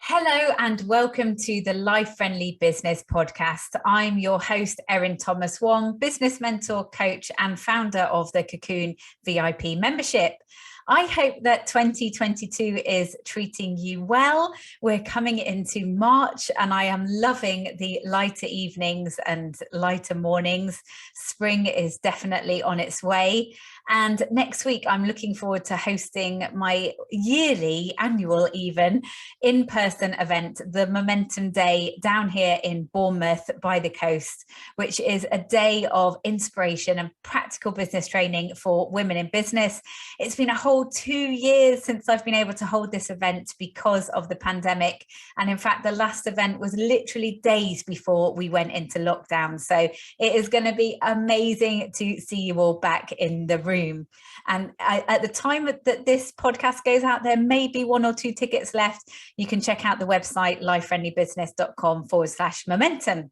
Hello and welcome to the Life Friendly Business Podcast. I'm your host, Erin Thomas Wong, business mentor, coach, and founder of the Cocoon VIP membership. I hope that 2022 is treating you well. We're coming into March and I am loving the lighter evenings and lighter mornings. Spring is definitely on its way. And next week, I'm looking forward to hosting my yearly, annual even, in-person event, the Momentum Day down here in Bournemouth by the coast, which is a day of inspiration and practical business training for women in business. It's been a whole 2 years since I've been able to hold this event because of the pandemic. And in fact, the last event was literally days before we went into lockdown. So it is going to be amazing to see you all back in the room. And at the time that this podcast goes out, there may be 1 or 2 tickets left. You can check out the website lifefriendlybusiness.com/momentum.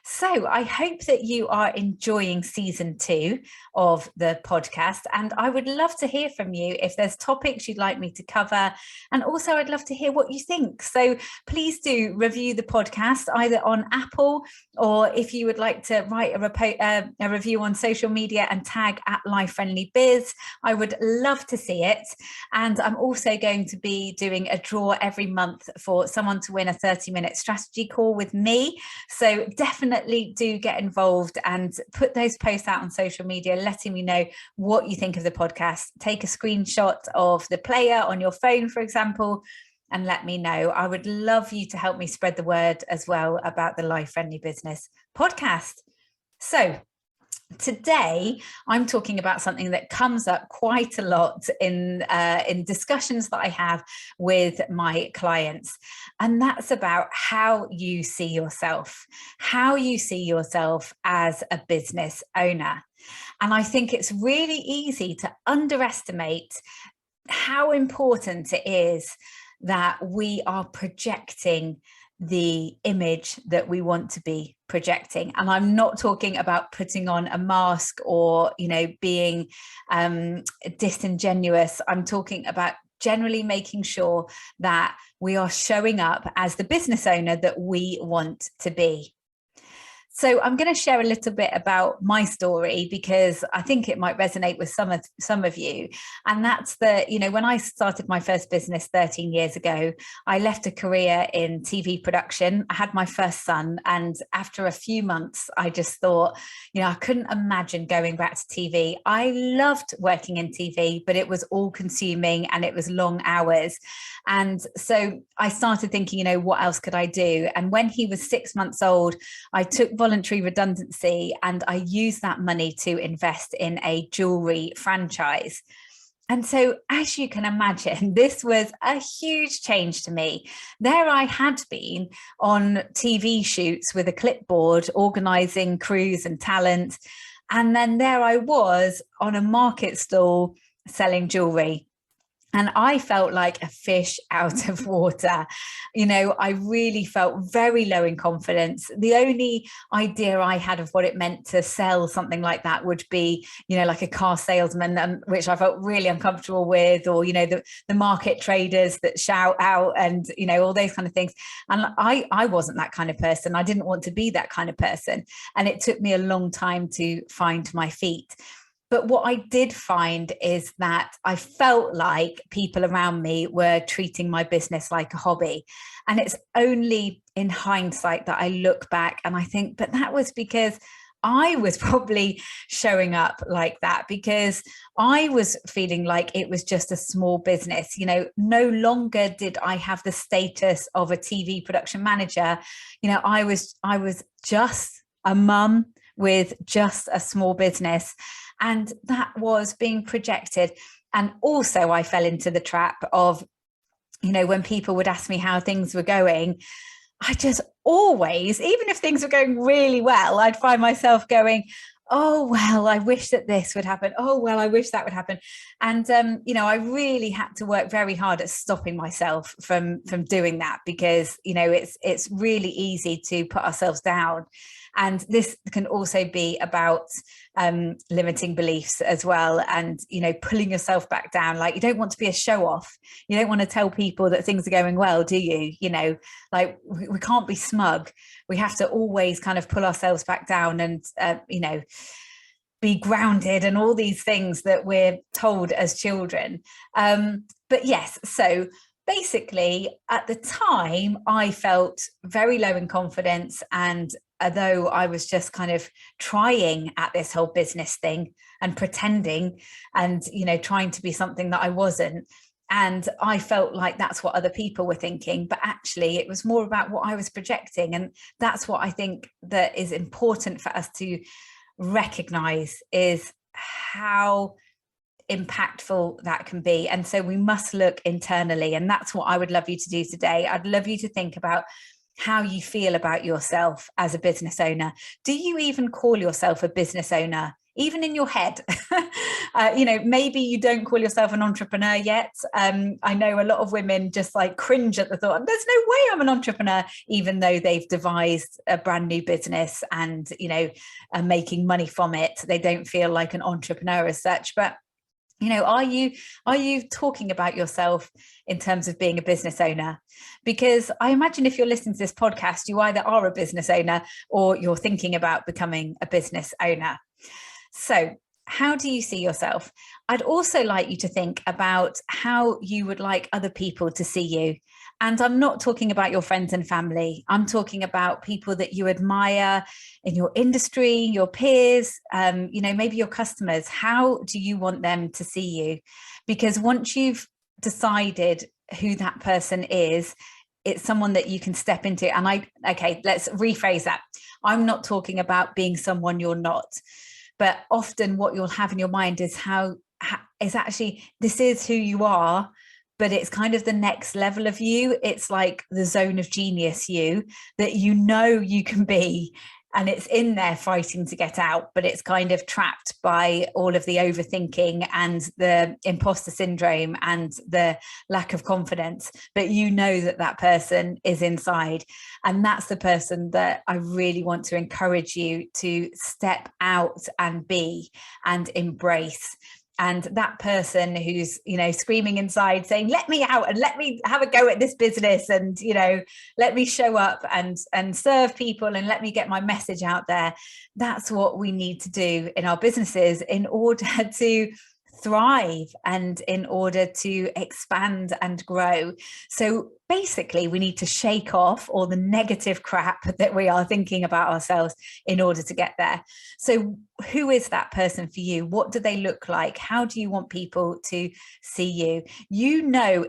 So I hope that you are enjoying season 2 of the podcast, and I would love to hear from you if there's topics you'd like me to cover, and also I'd love to hear what you think. So please do review the podcast either on Apple, or if you would like to write a review on social media and tag at Life Friendly Biz, I would love to see it. And I'm also going to be doing a draw every month for someone to win a 30-minute strategy call with me. So definitely do get involved and put those posts out on social media, letting me know what you think of the podcast. Take a screenshot of the player on your phone, for example, and let me know. I would love you to help me spread the word as well about the Life Friendly Business podcast. So today, I'm talking about something that comes up quite a lot in discussions that I have with my clients. And that's about how you see yourself as a business owner. And I think it's really easy to underestimate how important it is that we are projecting the image that we want to be projecting. And I'm not talking about putting on a mask or, being disingenuous. I'm talking about generally making sure that we are showing up as the business owner that we want to be. So I'm going to share a little bit about my story because I think it might resonate with some of you. And that's that, when I started my first business 13 years ago, I left a career in TV production. I had my first son. And after a few months, I just thought, I couldn't imagine going back to TV. I loved working in TV, but it was all consuming and it was long hours. And so I started thinking, what else could I do? And when he was 6 months old, I took voluntary redundancy and I used that money to invest in a jewelry franchise. And so, as you can imagine, this was a huge change to me. There I had been on TV shoots with a clipboard, organizing crews and talent. And then there I was on a market stall selling jewelry. And I felt like a fish out of water. I really felt very low in confidence. The only idea I had of what it meant to sell something like that would be, like a car salesman, which I felt really uncomfortable with, or, the market traders that shout out and, all those kind of things. And I wasn't that kind of person. I didn't want to be that kind of person. And it took me a long time to find my feet. But what I did find is that I felt like people around me were treating my business like a hobby. And it's only in hindsight that I look back and I think, but that was because I was probably showing up like that, because I was feeling like it was just a small business. No longer did I have the status of a TV production manager. I was just a mum with just a small business. And that was being projected. And also I fell into the trap of, when people would ask me how things were going, I just always, even if things were going really well, I'd find myself going, oh, well, I wish that this would happen. Oh, well, I wish that would happen. And, I really had to work very hard at stopping myself from doing that, because, it's really easy to put ourselves down. And this can also be about limiting beliefs as well, and pulling yourself back down. Like, you don't want to be a show off. You don't want to tell people that things are going well, do you? Like, we can't be smug. We have to always kind of pull ourselves back down and be grounded, and all these things that we're told as children. But yes, so basically at the time I felt very low in confidence, and although I was just kind of trying at this whole business thing and pretending and trying to be something that I wasn't, and I felt like that's what other people were thinking, but actually it was more about what I was projecting. And that's what I think that is important for us to recognize, is how impactful that can be. And so we must look internally, and that's what I would love you to do today. I'd love you to think about how you feel about yourself as a business owner. Do you even call yourself a business owner, even in your head? Maybe you don't call yourself an entrepreneur yet. I know a lot of women just like cringe at the thought, there's no way I'm an entrepreneur, even though they've devised a brand new business and are making money from it. They don't feel like an entrepreneur as such. But are you talking about yourself in terms of being a business owner? Because I imagine if you're listening to this podcast, you either are a business owner or you're thinking about becoming a business owner. So how do you see yourself? I'd also like you to think about how you would like other people to see you. And I'm not talking about your friends and family. I'm talking about people that you admire in your industry, your peers, maybe your customers. How do you want them to see you? Because once you've decided who that person is, it's someone that you can step into. And let's rephrase that. I'm not talking about being someone you're not, but often what you'll have in your mind is actually, this is who you are, but it's kind of the next level of you. It's like the zone of genius you that you can be, and it's in there fighting to get out, but it's kind of trapped by all of the overthinking and the imposter syndrome and the lack of confidence. But that person is inside, and that's the person that I really want to encourage you to step out and be and embrace. And that person who's, screaming inside saying, let me out and let me have a go at this business, and, let me show up and serve people and let me get my message out there. That's what we need to do in our businesses in order to thrive and in order to expand and grow. So basically, we need to shake off all the negative crap that we are thinking about ourselves in order to get there. So who is that person for you? What do they look like? How do you want people to see you?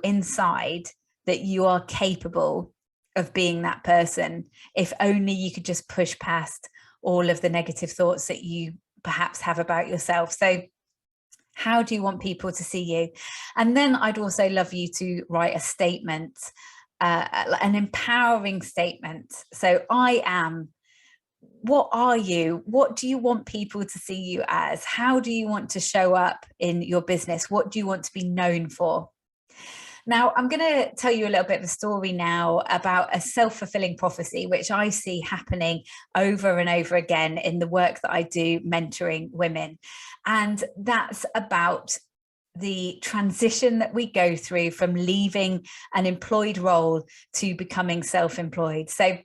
Inside that you are capable of being that person, if only you could just push past all of the negative thoughts that you perhaps have about yourself. So how do you want people to see you? And then I'd also love you to write a statement, an empowering statement. So I am. What are you? What do you want people to see you as? How do you want to show up in your business? What do you want to be known for? Now, I'm going to tell you a little bit of a story now about a self-fulfilling prophecy, which I see happening over and over again in the work that I do mentoring women. And that's about the transition that we go through from leaving an employed role to becoming self-employed. So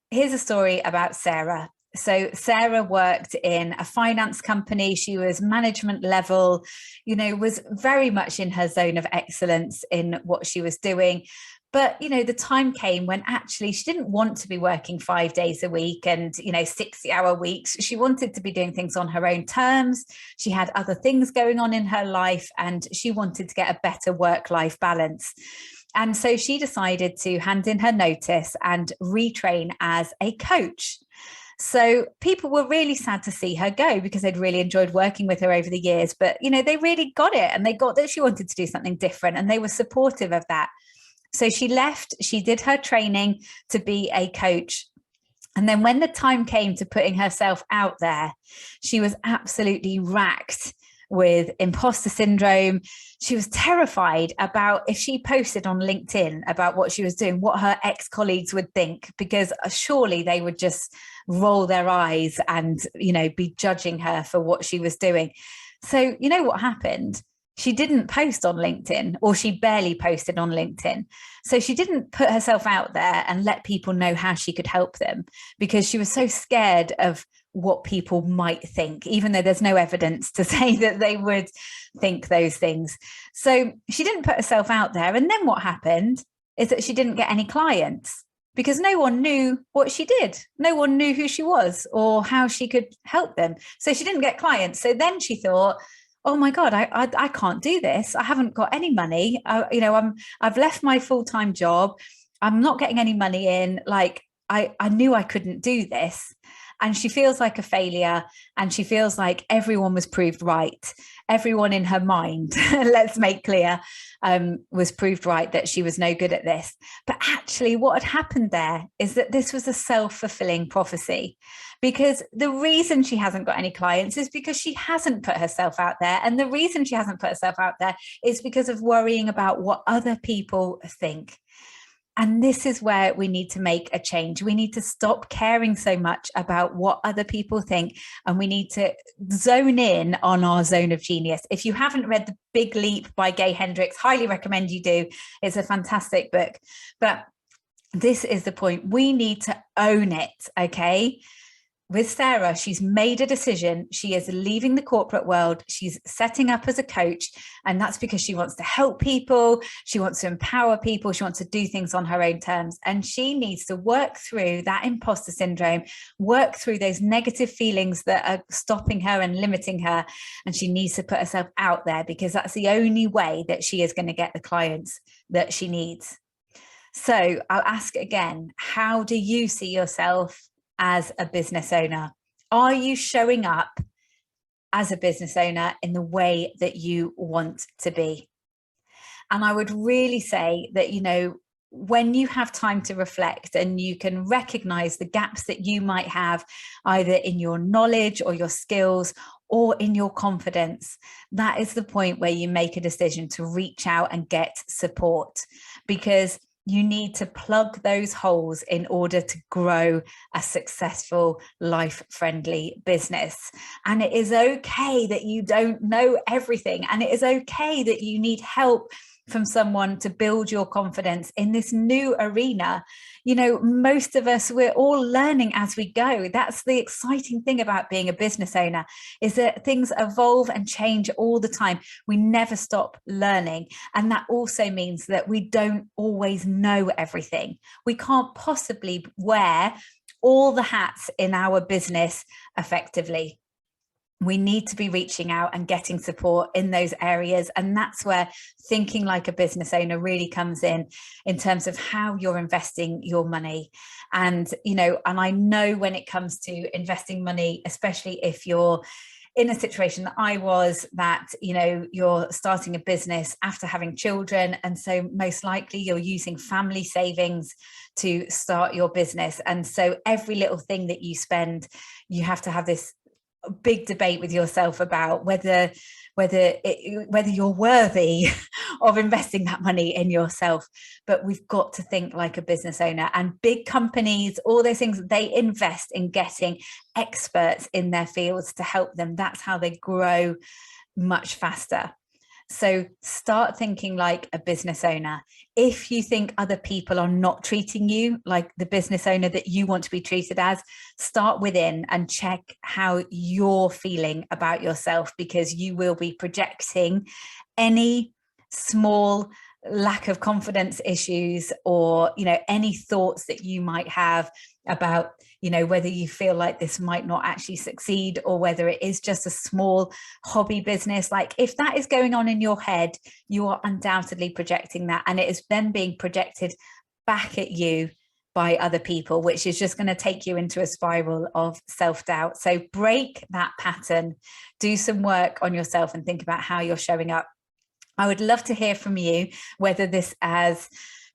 here's a story about Sarah. So Sarah worked in a finance company. She was management level, was very much in her zone of excellence in what she was doing. But, the time came when actually she didn't want to be working 5 days a week and, 60-hour weeks. She wanted to be doing things on her own terms. She had other things going on in her life, and she wanted to get a better work-life balance. And so she decided to hand in her notice and retrain as a coach. So people were really sad to see her go, because they'd really enjoyed working with her over the years. But, they really got it, and they got that she wanted to do something different, and they were supportive of that. So she left, she did her training to be a coach. And then when the time came to putting herself out there, she was absolutely racked with imposter syndrome. She was terrified about if she posted on LinkedIn about what she was doing, what her ex-colleagues would think, because surely they would just roll their eyes and, be judging her for what she was doing. So you know what happened? She didn't post on LinkedIn, or she barely posted on LinkedIn. So she didn't put herself out there and let people know how she could help them, because she was so scared of what people might think, even though there's no evidence to say that they would think those things. So she didn't put herself out there. And then what happened is that she didn't get any clients, because no one knew what she did. No one knew who she was or how she could help them. So she didn't get clients. So then she thought, oh my God, I can't do this. I haven't got any money. I've left my full-time job. I'm not getting any money in. Like I knew I couldn't do this. And she feels like a failure, and she feels like everyone was proved right. Everyone in her mind, let's make clear, was proved right that she was no good at this. But actually what had happened there is that this was a self-fulfilling prophecy, because the reason she hasn't got any clients is because she hasn't put herself out there. And the reason she hasn't put herself out there is because of worrying about what other people think. And this is where we need to make a change. We need to stop caring so much about what other people think, and we need to zone in on our zone of genius. If you haven't read The Big Leap by Gay Hendricks, highly recommend you do. It's a fantastic book. But this is the point. We need to own it, okay? With Sarah, she's made a decision. She is leaving the corporate world. She's setting up as a coach. And that's because she wants to help people. She wants to empower people. She wants to do things on her own terms. And she needs to work through that imposter syndrome, work through those negative feelings that are stopping her and limiting her. And she needs to put herself out there, because that's the only way that she is going to get the clients that she needs. So I'll ask again, how do you see yourself as a business owner? Are you showing up as a business owner in the way that you want to be? And I would really say that, when you have time to reflect and you can recognize the gaps that you might have, either in your knowledge or your skills or in your confidence, that is the point where you make a decision to reach out and get support, because you need to plug those holes in order to grow a successful, life-friendly business. And it is okay that you don't know everything. And it is okay that you need help from someone to build your confidence in this new arena. Most of us, we're all learning as we go. That's the exciting thing about being a business owner, is that things evolve and change all the time. We never stop learning. And that also means that we don't always know everything. We can't possibly wear all the hats in our business effectively. We need to be reaching out and getting support in those areas. And that's where thinking like a business owner really comes in terms of how you're investing your money. And, and I know when it comes to investing money, especially if you're in a situation that I was, that, you're starting a business after having children. And so most likely you're using family savings to start your business. And so every little thing that you spend, you have to have this big debate with yourself about whether you're worthy of investing that money in yourself. But we've got to think like a business owner. And big companies, all those things, they invest in getting experts in their fields to help them. That's how they grow much faster. So start thinking like a business owner. If you think other people are not treating you like the business owner that you want to be treated as, start within and check how you're feeling about yourself, because you will be projecting any small lack of confidence issues, or any thoughts that you might have about whether you feel like this might not actually succeed, or whether it is just a small hobby business. Like, if that is going on in your head, you are undoubtedly projecting that, and it is then being projected back at you by other people, which is just going to take you into a spiral of self-doubt. So break that pattern, do some work on yourself, and think about how you're showing up. I would love to hear from you whether this has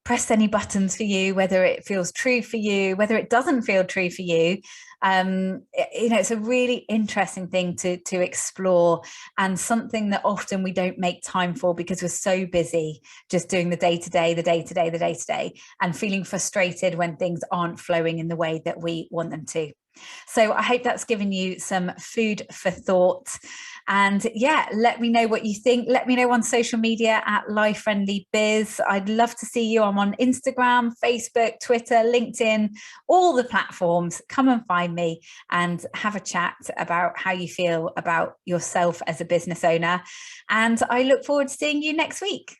press any buttons for you, whether it feels true for you, whether it doesn't feel true for you. It's a really interesting thing to explore, and something that often we don't make time for because we're so busy just doing the day-to-day, and feeling frustrated when things aren't flowing in the way that we want them to. So I hope that's given you some food for thought. And yeah, let me know what you think. Let me know on social media at Life Friendly Biz. I'd love to see you. I'm on Instagram, Facebook, Twitter, LinkedIn, all the platforms. Come and find me and have a chat about how you feel about yourself as a business owner. And I look forward to seeing you next week.